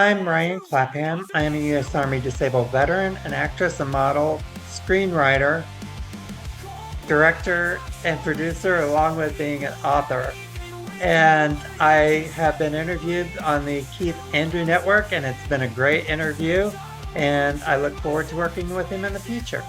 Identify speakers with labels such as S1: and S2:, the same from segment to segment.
S1: I'm Ryan Clapham. I am a U.S. Army disabled veteran, an actress, a model, screenwriter, director, and producer, along with being an author. And I have been interviewed on the Keith Andrew Network, and it's been a great interview. And I look forward to working with him in the future.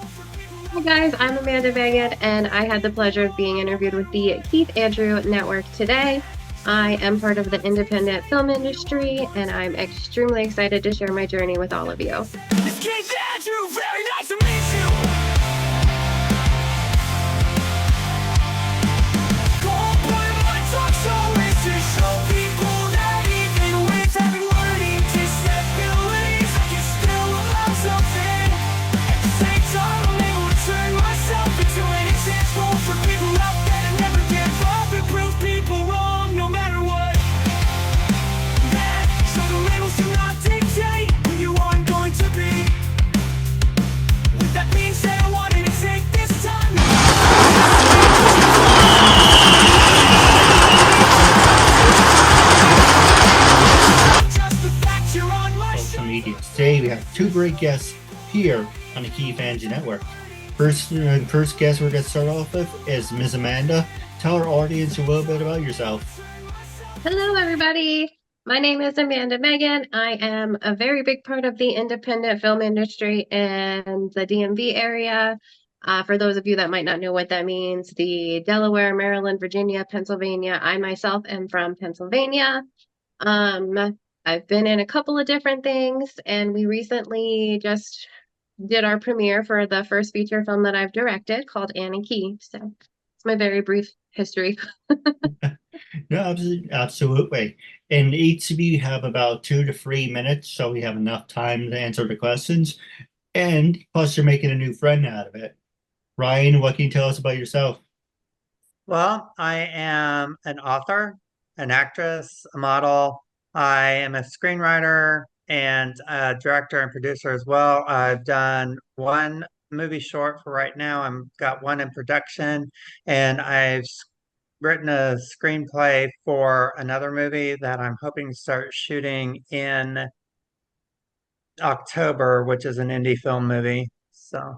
S2: Hi guys, I'm Amanda Megan, and I had the pleasure of being interviewed with the Keith Andrew Network today. I am part of the independent film industry, and I'm extremely excited to share my journey with all of you.
S3: It's Keith Andrew, very nice to meet you. Gold boy, my talk show is to show people that even with every learning disabilities, I can still love something. At the same time, I'm able to turn myself into an example for people out there to never give up and prove people wrong, no matter what. Yeah, so the labels do not dictate who you are going to be. With that being said, I wanted to take this time. Just the fact you're on my
S4: Social media. Today we have two great guests here on the KeithAndrewNetwork Network. First guest we're going to start off with is Ms. Amanda. Tell our audience a little bit about yourself.
S2: Hello, everybody. My name is Amanda Megan. I am a very big part of the independent film industry in the DMV area. For those of you that might not know what that means, the Delaware, Maryland, Virginia, Pennsylvania. I myself am from Pennsylvania. I've been in a couple of different things, and we recently just did our premiere for the first feature film that I've directed called Annie Key. So it's my very brief history.
S4: No, absolutely. And each of you have about 2 to 3 minutes, so we have enough time to answer the questions. And plus, you're making a new friend out of it. Ryan, what can you tell us about yourself?
S1: Well, I am an author, an actress, a model. I am a screenwriter and a director and producer as well. I've done one movie short for right now. I've got one in production, and written a screenplay for another movie that I'm hoping to start shooting in October, which is an indie film movie. So,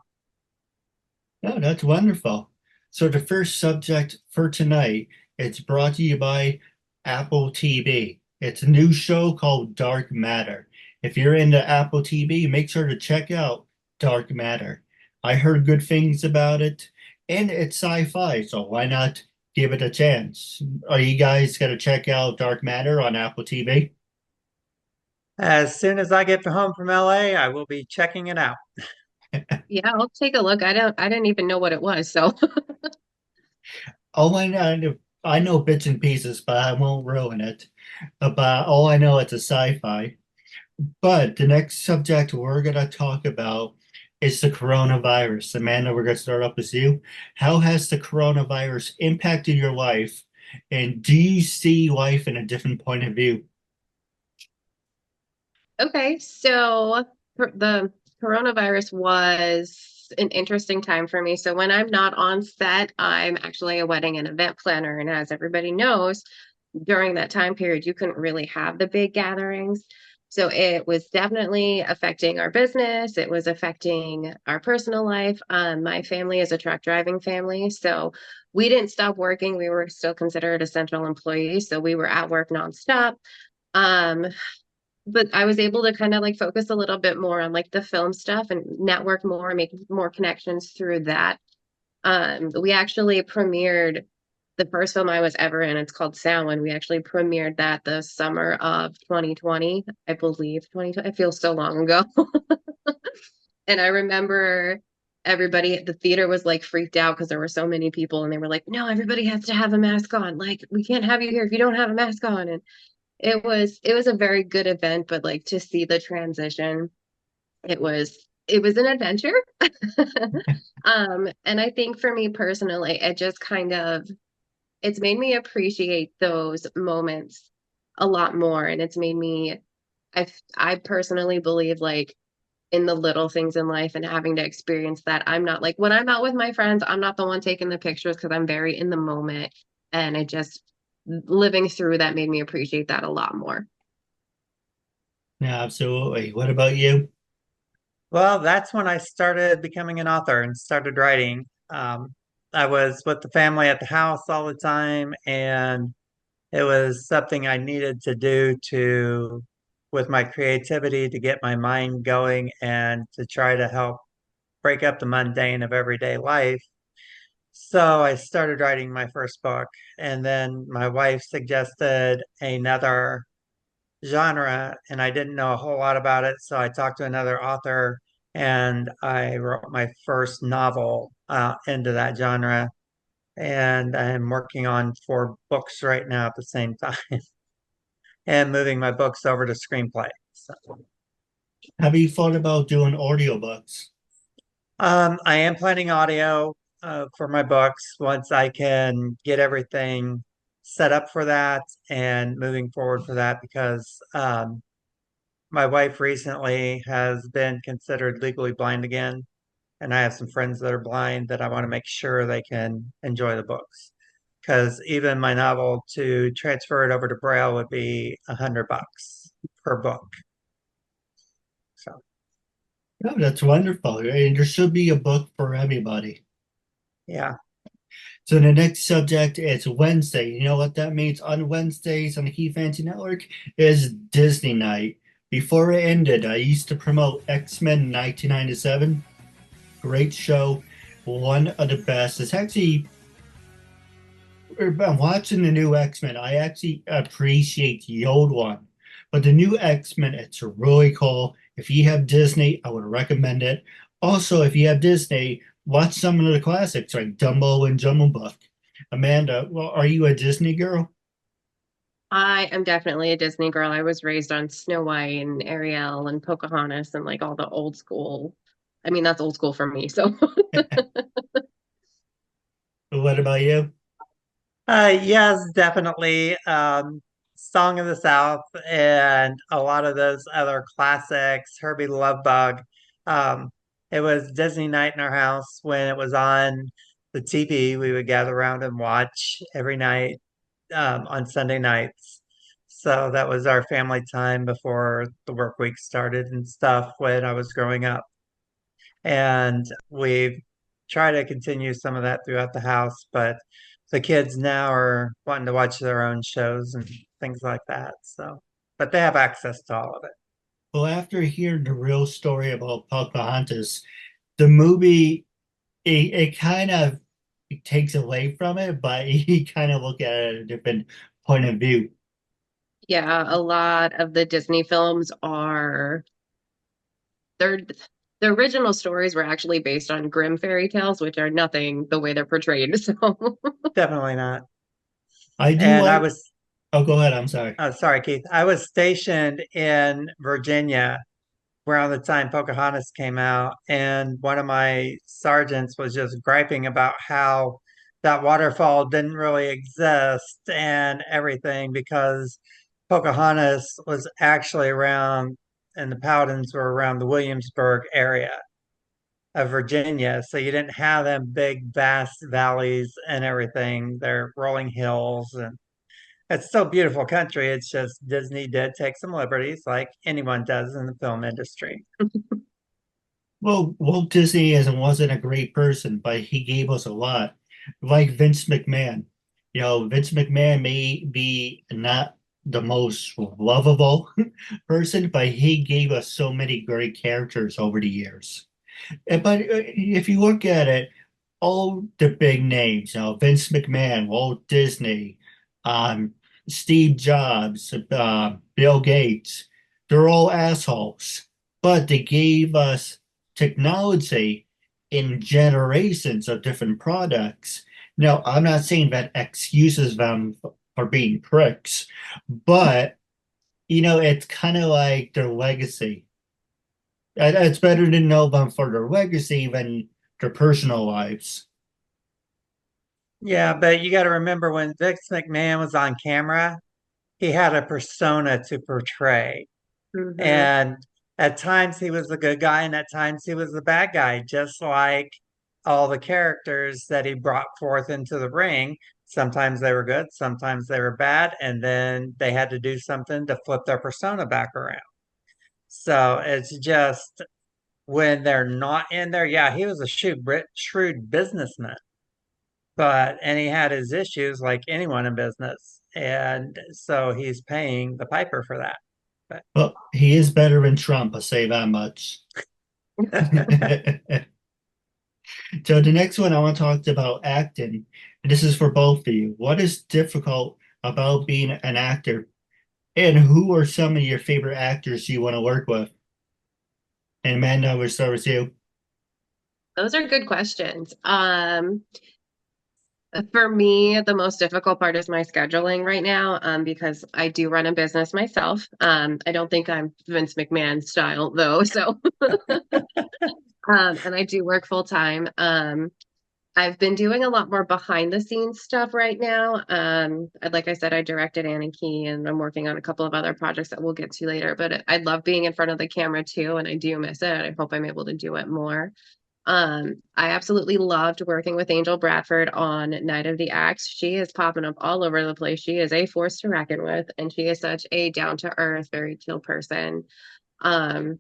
S4: Oh, that's wonderful. So the first subject for tonight, it's brought to you by Apple TV. It's a new show called Dark Matter. If you're into Apple TV, make sure to check out Dark Matter. I heard good things about it, and it's sci-fi, so why not give it a chance? Are you guys gonna check out Dark Matter on Apple TV?
S1: as soon as I get home from LA, I will be checking it out.
S2: Yeah, I'll take a look. I didn't even know what it was, so
S4: All I know bits and pieces, but I won't ruin it. But all I know it's a sci-fi. But the next subject we're going to talk about is the coronavirus. Amanda, we're going to start off with you. How has the coronavirus impacted your life? And do you see life in a different point of view?
S2: okay. So the coronavirus was an interesting time for me. So when I'm not on set, I'm actually a wedding and event planner, and as everybody knows, during that time period, you couldn't really have the big gatherings. So it was definitely affecting our business. It was affecting our personal life. My family is a truck driving family. So we didn't stop working. We were still considered essential employees. So we were at work nonstop. Um, but I was able to kind of like focus a little bit more on like the film stuff and network more, make more connections through that. We actually premiered the first film I was ever in. It's called Sound. When we actually premiered that the summer of 2020, I believe 2020. It feels so long ago. And I remember everybody at the theater was like freaked out because there were so many people, and they were like, "No, everybody has to have a mask on. Like, we can't have you here if you don't have a mask on." And it was a very good event, but like to see the transition, it was an adventure. And I think for me personally, it just kind of it's made me appreciate those moments a lot more. And it's made me I personally believe like in the little things in life and having to experience that. I'm not like when I'm out with my friends, I'm not the one taking the pictures because I'm very in the moment. And it just living through that made me appreciate that a lot more.
S4: Yeah, absolutely. What about you?
S1: Well, that's when I started becoming an author and started writing. I was with the family at the house all the time, and it was something I needed to do with my creativity to get my mind going and to try to help break up the mundane of everyday life. So I started writing my first book, and then my wife suggested another genre, and I didn't know a whole lot about it. So I talked to another author, and I wrote my first novel into that genre. And I'm working on 4 books right now at the same time and moving my books over to screenplay. So,
S4: Have you thought about doing audiobooks?
S1: I am planning audio for my books once I can get everything set up for that and moving forward for that because my wife recently has been considered legally blind again, and I have some friends that are blind that I want to make sure they can enjoy the books. Because even my novel to transfer it over to Braille would be $100 per book. So
S4: Oh, that's wonderful. And there should be a book for everybody.
S1: yeah,
S4: So the next subject is Wednesday. You know what that means? On Wednesdays on the Keith Andrew Network is Disney Night. Before it ended, I used to promote X-Men 1997. Great show. One of the best. It's actually, I'm watching the new X-Men. I actually appreciate the old one. But the new X-Men, it's really cool. If you have Disney, I would recommend it. Also, if you have Disney, watch some of the classics like Dumbo and Jungle Book. Amanda, well, are you a Disney girl?
S2: I am definitely a Disney girl. I was raised on Snow White and Ariel and Pocahontas and like all the old school. I mean, that's old school for me. So
S4: What about you?
S1: yes, definitely. Song of the South and a lot of those other classics, Herbie the Love Bug. Um, it was Disney night in our house when it was on the TV. We would gather around and watch every night on Sunday nights. So that was our family time before the work week started and stuff when I was growing up. And we've tried to continue some of that throughout the house, but the kids now are wanting to watch their own shows and things like that. So, but they have access to all of it.
S4: Well, after hearing the real story about Pocahontas, the movie it kind of takes away from it, but you kind of look at it at a different point of view.
S2: yeah, a lot of the Disney films are they're the original stories were actually based on Grimm fairy tales, which are nothing the way they're portrayed. So
S1: Definitely not.
S4: I do
S1: And I
S4: like,
S1: was,
S4: oh, go ahead. I'm sorry.
S1: oh, sorry, Keith. I was stationed in Virginia around the time Pocahontas came out, and one of my sergeants was just griping about how that waterfall didn't really exist and everything because Pocahontas was actually around, and the Powhatans were around the Williamsburg area of Virginia. So you didn't have them big, vast valleys and everything. They're rolling hills, and it's still beautiful country. It's just Disney did take some liberties like anyone does in the film industry.
S4: Well, Walt Disney isn't wasn't a great person, but he gave us a lot. Like Vince McMahon. You know, Vince McMahon may be not the most lovable person, but he gave us so many great characters over the years. But if you look at it, all the big names, you know, Vince McMahon, Walt Disney, um, Steve Jobs, Bill Gates, they're all assholes, but they gave us technology in generations of different products. Now, I'm not saying that excuses them for being pricks, but you know, it's kind of like their legacy. It's better to know them for their legacy than their personal lives.
S1: Yeah, but you got to remember when Vince McMahon was on camera, he had a persona to portray.
S2: mhm.
S1: And at times he was the good guy, and at times he was the bad guy, just like all the characters that he brought forth into the ring. Sometimes they were good, sometimes they were bad, and then they had to do something to flip their persona back around. So it's just when they're not in there, yeah, he was a shrewd businessman, and he had his issues like anyone in business. And so he's paying the piper for that.
S4: Well, he is better than Trump, I'll say that much. So the next one I want to talk about acting, and this is for both of you. What is difficult about being an actor, and who are some of your favorite actors you want to work with? And Amanda, we'll start with you.
S2: Those are good questions. For me, the most difficult part is my scheduling right now, because I do run a business myself. I don't think I'm Vince McMahon style though, so and I do work full time. I've been doing a lot more behind the scenes stuff right now. Like I said, I directed Annie Key, and I'm working on a couple of other projects that we'll get to later. But I love being in front of the camera too, and I do miss it. I hope I'm able to do it more. I absolutely loved working with Angel Bradford on Night of the Axe. She is popping up all over the place. She is a force to reckon with, and she is such a down to earth, very chill person. Um,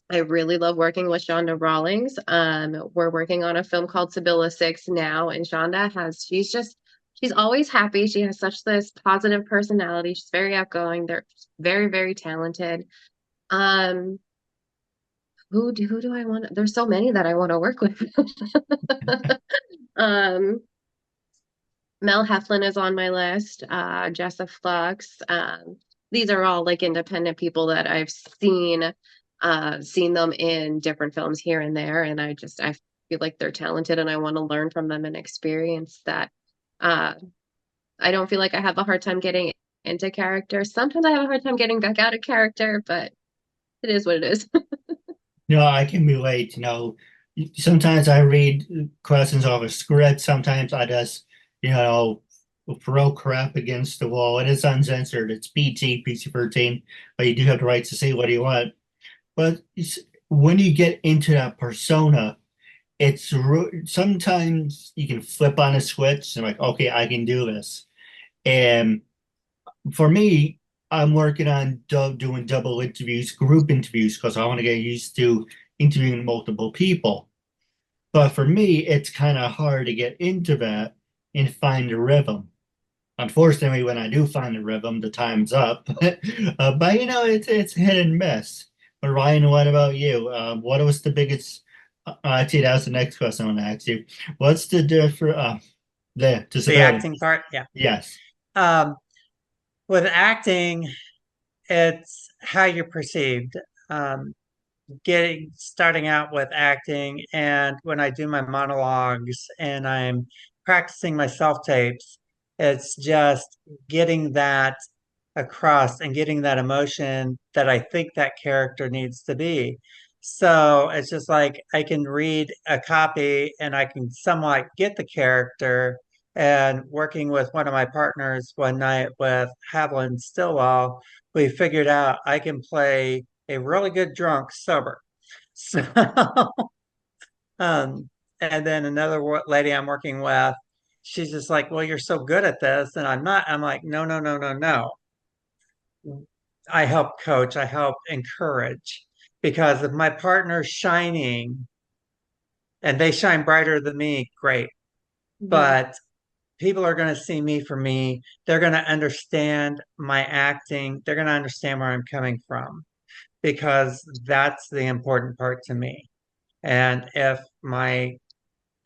S2: I really love working with Shonda Rawlings. We're working on a film called Sibylla 6 now, and she's always happy. She has such this positive personality. She's very outgoing. They're very, very talented. Um, who do I want? There's so many that I want to work with. Um, Mel Heflin is on my list. Jessa Flux. These are all like independent people that I've seen them in different films here and there, and I feel like they're talented, and I want to learn from them and experience that. Uh, I don't feel like I have a hard time getting into character. Sometimes I have a hard time getting back out of character, but it is what it is.
S4: No, I can relate. Sometimes I read questions off a script. Sometimes I just, you know, throw crap against the wall. It is uncensored. It's PG-13, but you do have the right to say what you want. But when you get into that persona, sometimes you can flip on a switch and like, okay, I can do this. And for me, I'm working on doing double interviews, group interviews, because I want to get used to interviewing multiple people. But for me, it's kind of hard to get into that and find a rhythm. Unfortunately, when I do find a rhythm, the time's up. But it's hit and miss. But Ryan, what about you? What was the biggest? Actually, that was the next question I want to ask you. What's the difference? The
S1: The
S4: disability.
S1: acting part, yeah.
S4: Yes.
S1: Um, with acting, it's how you're perceived. Um, Starting out with acting, and when I do my monologues and I'm practicing my self tapes, it's just getting that across and getting that emotion that I think that character needs to be. So it's just like I can read a copy and I can somewhat get the character. And working with one of my partners one night with Haviland Stillwell, we figured out I can play a really good drunk sober. So, um, and then another lady I'm working with, she's just like, "Well, you're so good at this," and I'm not. I'm like, "No, no, no, no, no. I help coach, I help encourage, because if my partner's shining and they shine brighter than me, great.
S2: Mhm.
S1: But people are going to see me for me. They're going to understand my acting. They're going to understand where I'm coming from because that's the important part to me. And if my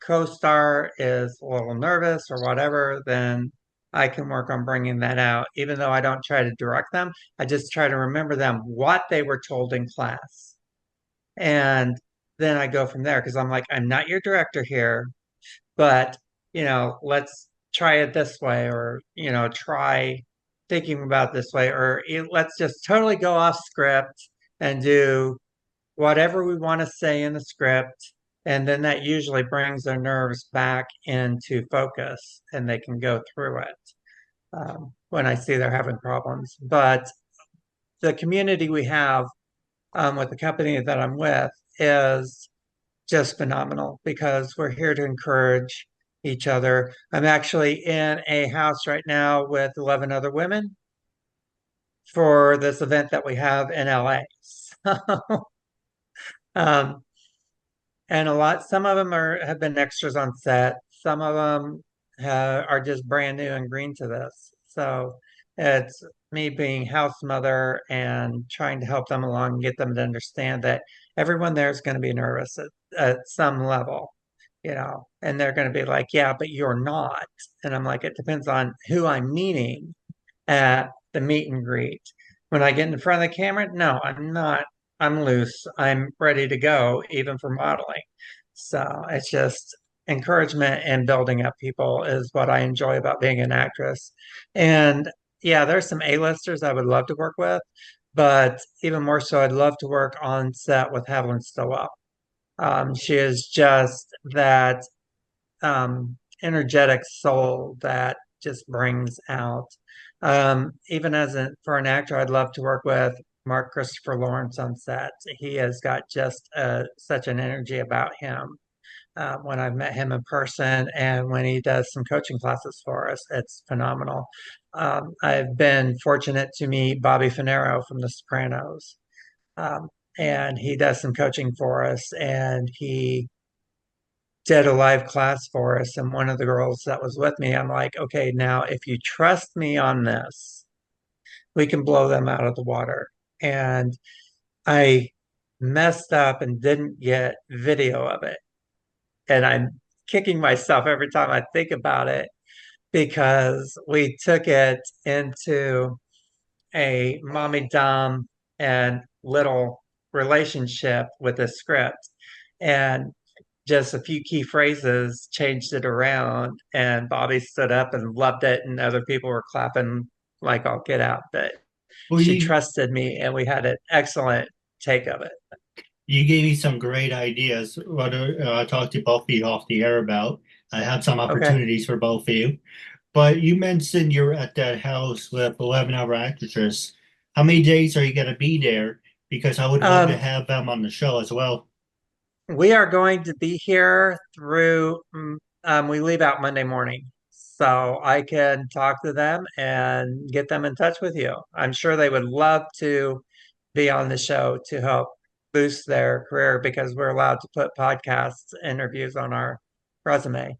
S1: co-star is a little nervous or whatever, then I can work on bringing that out. Even though I don't try to direct them, I just try to remember them what they were told in class. And then I go from there because I'm like, I'm not your director here, but let's try it this way, or try thinking about this way, or let's just totally go off script and do whatever we want to say in the script. And then that usually brings their nerves back into focus and they can go through it when I see they're having problems. But the community we have with the company that I'm with is just phenomenal because we're here to encourage each other. I'm actually in a house right now with 11 other women for this event that we have in LA. Um, and some of them have been extras on set. Some of them are just brand new and green to this. So it's me being house mother and trying to help them along and get them to understand that everyone there is going to be nervous at some level, and they're going to be like, yeah, but you're not. And I'm like, it depends on who I'm meeting at the meet and greet. When I get in front of the camera, no, I'm not. I'm loose. I'm ready to go, even for modeling. So it's just encouragement and building up people is what I enjoy about being an actress. And yeah, there's some A-listers I would love to work with, but even more so, I'd love to work on set with Evelyn Stillwell. She is just that energetic soul that just brings out. Even for an actor, I'd love to work with Mark Christopher Lawrence on set. He has got just such an energy about him. When I've met him in person and when he does some coaching classes for us, it's phenomenal. I've been fortunate to meet Bobby Finero from The Sopranos, um, and he does some coaching for us, and he did a live class for us. And one of the girls that was with me, I'm like, okay, now if you trust me on this, we can blow them out of the water. And I messed up and didn't get video of it. And I'm kicking myself every time I think about it because we took it into a mommy dom and little relationship with the script. And just a few key phrases changed it around, and Bobby stood up and loved it, and other people were clapping like I'll get out. But
S4: Well,
S1: she
S4: you
S1: trusted me, and we had an excellent take of it.
S4: you gave me some great ideas. What I talked to both of you off the air about. I have some
S1: Okay.
S4: opportunities for both of you. But you mentioned you're at that house with 11-hour actresses. How many days are you going to be there? Because I would love to
S1: Um,
S4: have them on the show as well.
S1: we are going to be here through, we leave out Monday morning. So I can talk to them and get them in touch with you. I'm sure they would love to be on the show to help boost their career because we're allowed to put podcasts interviews on our resume.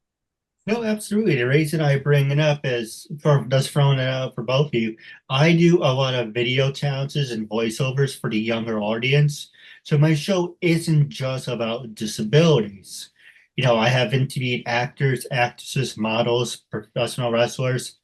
S4: No, absolutely. The reason I bring it up is for just throwing it out for both of you. I do a lot of video challenges and voiceovers for the younger audience. So my show isn't just about disabilities. I have interviewed actors, actresses, models, professional wrestlers,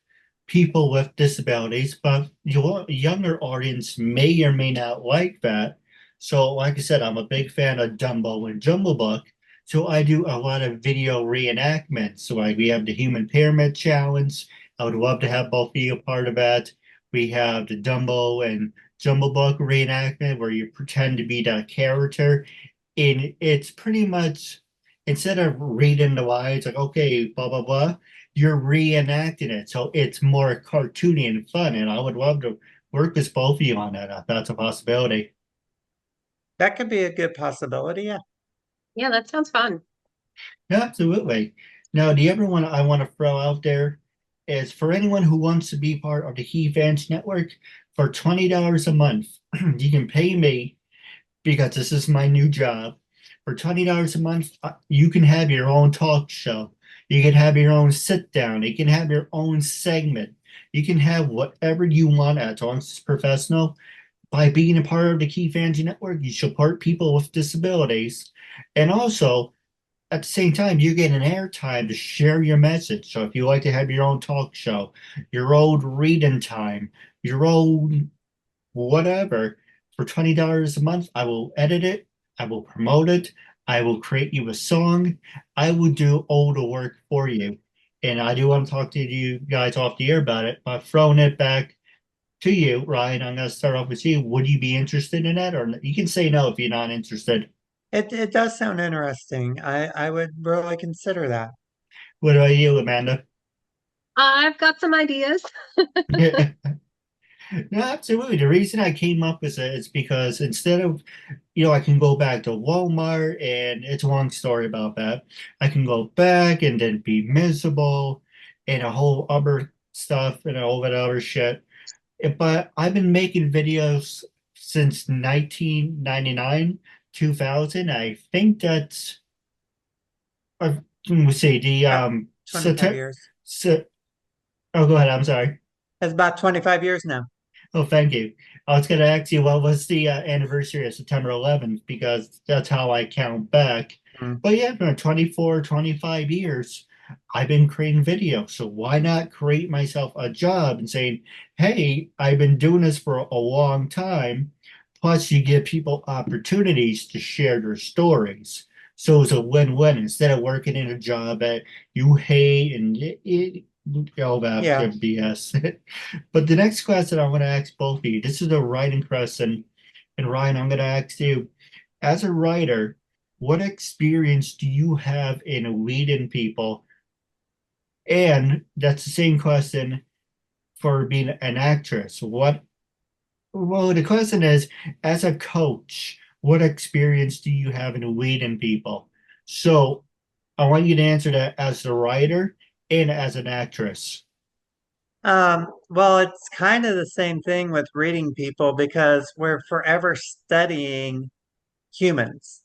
S4: people with disabilities, but your younger audience may or may not like that. So, like I said, I'm a big fan of Dumbo and Jumble Book. So I do a lot of video reenactments. So like we have the Human Pyramid Challenge. I would love to have both of you a part of that. We have the Dumbo and Jumble Book reenactment where you pretend to be that character. And it's pretty much instead of reading the lines like, okay, blah blah blah, you're reenacting it. So it's more cartoony and fun. And I would love to work with both of you on that if that's a possibility.
S1: That could be a good possibility. Yeah.
S2: Yeah, that sounds fun.
S4: Yeah, absolutely. Now, the other one I want to throw out there is for anyone who wants to be part of the Keith Network for $20 a month, you can pay me because this is my new job. For $20 a month, you can have your own talk show. You can have your own sit down. You can have your own segment. You can have whatever you want as long as it's professional. By being a part of the Keith Network, you support people with disabilities. And also, at the same time, you get an airtime to share your message. So if you like to have your own talk show, your own reading time, your own whatever, for $20 a month, I will edit it, I will promote it, I will create you a song, I will do all the work for you. And I do want to talk to you guys off the air about it, but throwing it back to you, Ryan, I'm going to start off with you. Would you be interested in that? Or you can say no if you're not interested.
S1: It does sound interesting. I would really consider that.
S4: What about you, Amanda?
S2: I've got some ideas.
S4: No, absolutely. The reason I came up with it is because instead of, I can go back to Walmart and it's a long story about that. I can go back and then be miserable and a whole other stuff and all that other shit. But I've been making videos since 1999, 2000. I think that's, let me see, the,
S1: About 25 years.
S4: so, oh, go ahead. I'm sorry.
S1: It's about 25 years now.
S4: Oh, thank you. I was going to ask you, what was the anniversary of September 11th? Because that's how I count back.
S1: Mm.
S4: But yeah, for 24, 25 years, I've been creating videos. So why not create myself a job and saying, hey, I've been doing this for a long time. Plus, you give people opportunities to share their stories. So it's a win-win instead of working in a job that you hate and all that
S1: Yeah.
S4: BS. But the next question I want to ask both of you, this is a writing question. And Ryan, I'm going to ask you, as a writer, what experience do you have in leading people? And that's the same question for being an actress. Well, the question is, as a coach, what experience do you have in leading people? So I want you to answer that as a writer and as an actress.
S1: Well, it's kind of the same thing with reading people because we're forever studying humans.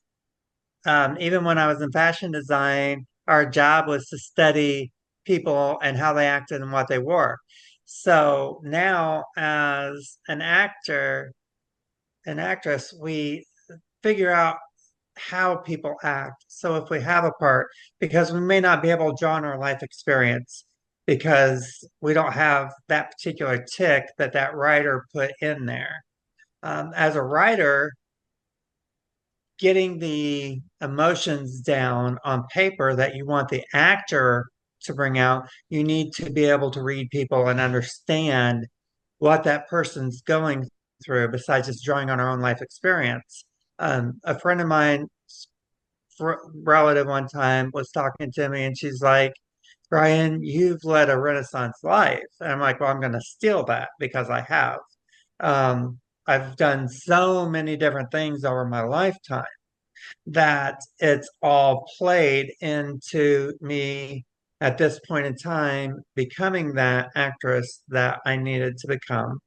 S1: Even when I was in fashion design, our job was to study people and how they acted and what they wore. So now, as an actress, we figure out how people act. So if we have a part, because we may not be able to draw on our life experience because we don't have that particular tick that that writer put in there. As a writer, getting the emotions down on paper that you want the actor to bring out, you need to be able to read people and understand what that person's going through besides just drawing on our own life experience. A friend of mine, relative one time was talking to me and she's like, Brian, you've led a Renaissance life. And I'm like, well, I'm going to steal that because I have. I've done so many different things over my lifetime that it's all played into me at this point in time becoming that actress that I needed to become.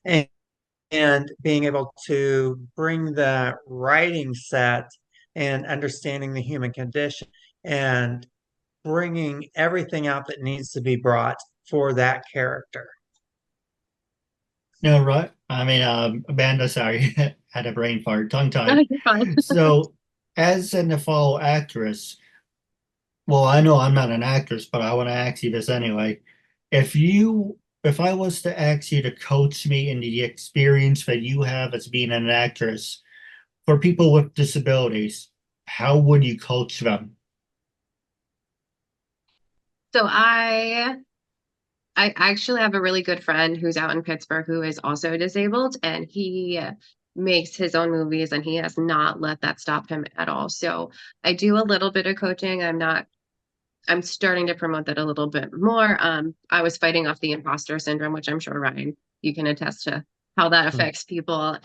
S1: And, and being able to bring that writing set and understanding the human condition and bringing everything out that needs to be brought for that character.
S4: No, right? I mean, Amanda, sorry, had a brain fart, tongue
S2: No,
S4: tied.
S2: you're fine.
S4: So, as an fellow actress, well, I know I'm not an actress, but I want to ask you this anyway. If I was to ask you to coach me in the experience that you have as being an actress for people with disabilities, how would you coach them?
S2: So I actually have a really good friend who's out in Pittsburgh who is also disabled, and he makes his own movies and he has not let that stop him at all. So I do a little bit of coaching. I'm starting to promote that a little bit more. I was fighting off the imposter syndrome, which I'm sure, Ryan, you can attest to how that affects people.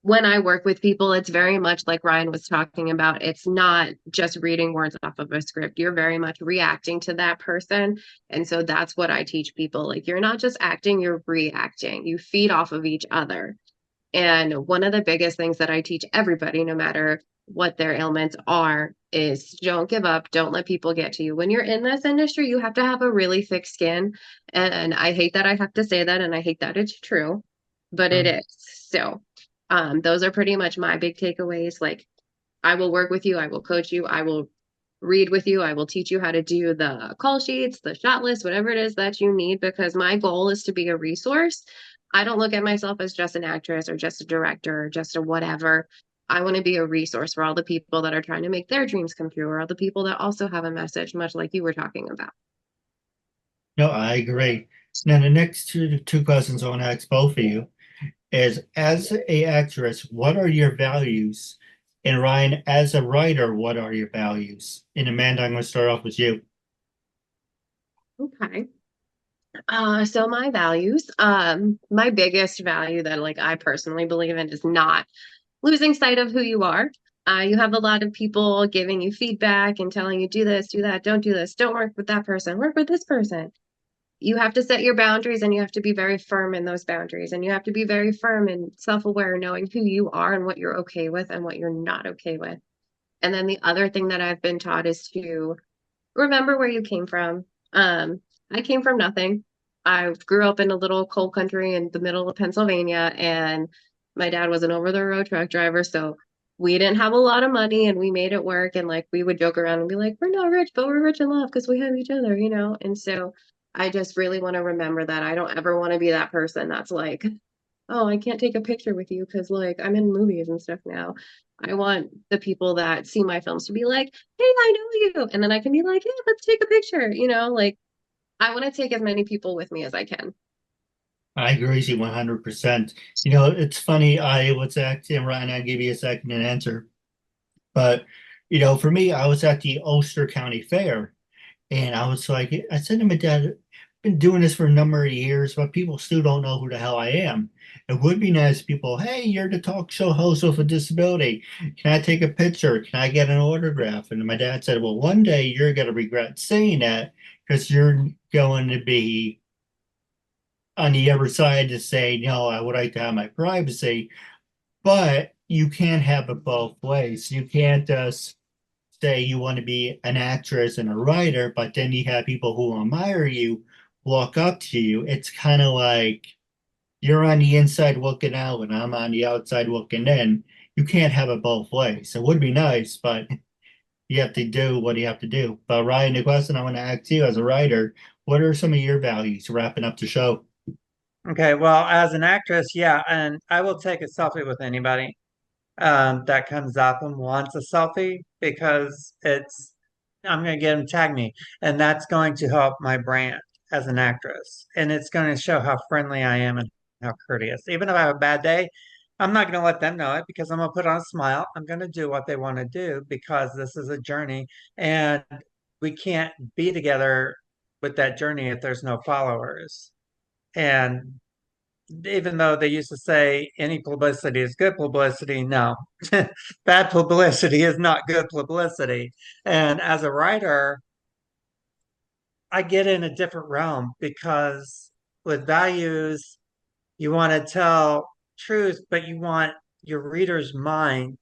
S2: When I work with people, it's very much like Ryan was talking about. It's not just reading words off of a script. You're very much reacting to that person. And so that's what I teach people. Like, you're not just acting, you're reacting. You feed off of each other. And one of the biggest things that I teach everybody, no matter what their ailments are, is don't give up. Don't let people get to you. When you're in this industry, you have to have a really thick skin. And I hate that I have to say that, and I hate that it's true, but it is. So those are pretty much my big takeaways. Like, I will work with you, I will coach you, I will read with you, I will teach you how to do the call sheets, the shot list, whatever it is that you need, because my goal is to be a resource. I don't look at myself as just an actress or just a director or just a whatever. I want to be a resource for all the people that are trying to make their dreams come true, or all the people that also have a message, much like you were talking about.
S4: No, I agree. Now, the next two questions I want to ask both of you is, as a actress, what are your values? And Ryan, as a writer, what are your values? And Amanda, I'm going to start off with you.
S2: Okay. So my values, my biggest value that like I personally believe in is not losing sight of who you are. You have a lot of people giving you feedback and telling you do this, do that, don't do this, don't work with that person, work with this person. you have to set your boundaries and you have to be very firm in those boundaries and you have to be very firm and self-aware, knowing who you are and what you're okay with and what you're not okay with. And then the other thing that I've been taught is to remember where you came from. I came from nothing. I grew up in a little coal country in the middle of Pennsylvania, and my dad was an over-the-road truck driver, so we didn't have a lot of money and we made it work. And like we would joke around and be like, we're not rich, but we're rich in love because we have each other, you know? And so I just really want to remember that. I don't ever want to be that person that's like, oh, I can't take a picture with you because like I'm in movies and stuff now. I want the people that see my films to be like, hey, I know you. And then I can be like, hey, let's take a picture. You know, like I want to take as many people with me as I can.
S4: I agree with you 100%. You know, it's funny. I was acting, Ryan, I'll give you a second to answer. But, you know, for me, I was at the Ulster County Fair, and I was like, I said to my dad, I've been doing this for a number of years, but people still don't know who the hell I am. It would be nice, people, hey, you're the talk show host with a disability. Can I take a picture? Can I get an autograph? And my dad said, well, one day you're going to regret saying that because you're going to be on the other side to say, no, I would like to have my privacy, but you can't have it both ways. You can't just say you want to be an actress and a writer, but then you have people who admire you walk up to you. It's kind of like you're on the inside looking out and I'm on the outside looking in. You can't have it both ways. It would be nice, but you have to do what you have to do. But Ryan, the question I want to ask you as a writer, what are some of your values wrapping up the show?
S1: Okay, well, as an actress, yeah, and I will take a selfie with anybody that comes up and wants a selfie because I'm going to get them to tag me, and that's going to help my brand as an actress, and it's going to show how friendly I am and how courteous. Even if I have a bad day, I'm not going to let them know it because I'm going to put on a smile. I'm going to do what they want to do because this is a journey, and we can't be together with that journey if there's no followers. And even though they used to say any publicity is good publicity, no, bad publicity is not good publicity. And as a writer, I get in a different realm because with values, you want to tell truth, but you want your reader's mind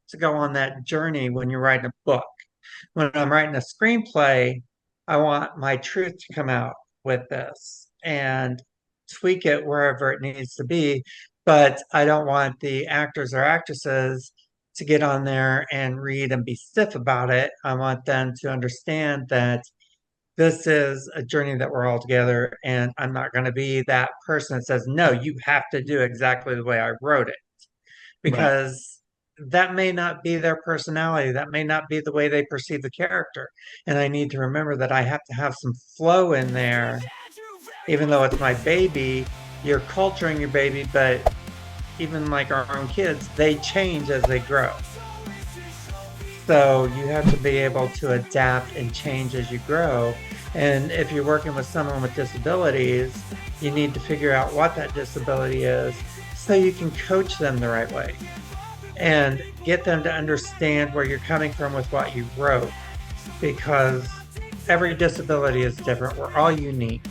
S1: to go on that journey when you're writing a book. When I'm writing a screenplay, I want my truth to come out with this and tweak it wherever it needs to be. But I don't want the actors or actresses to get on there and read and be stiff about it. I want them to understand that this is a journey that we're all together, and I'm not going to be that person that says, no, you have to do exactly the way I wrote it,
S4: Right.
S1: because that may not be their personality. That may not be the way they perceive the character. And I need to remember that I have to have some flow in there, even though it's my baby. You're culturing your baby, but even like our own kids, they change as they grow. So you have to be able to adapt and change as you grow. And if you're working with someone with disabilities, you need to figure out what that disability is so you can coach them the right way and get them to understand where you're coming from with what you wrote, because every disability is different. We're all unique.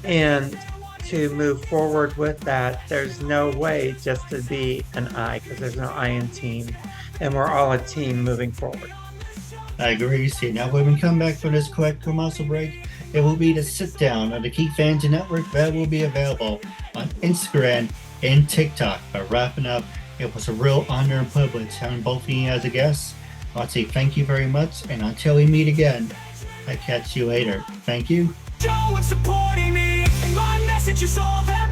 S1: And to move forward with that, there's no way just to be an I, because there's no I in team. And we're all a team moving forward.
S4: I agree. See, now when we come back from this quick commercial break, it will be the sit down of the Keith Andrew Network that will be available on Instagram and TikTok. But wrapping up, it was a real honor and privilege having both of you as a guest. I'll say thank you very much, and until we meet again, I catch you later. Thank you.
S3: Joe, supporting me, and my message is all that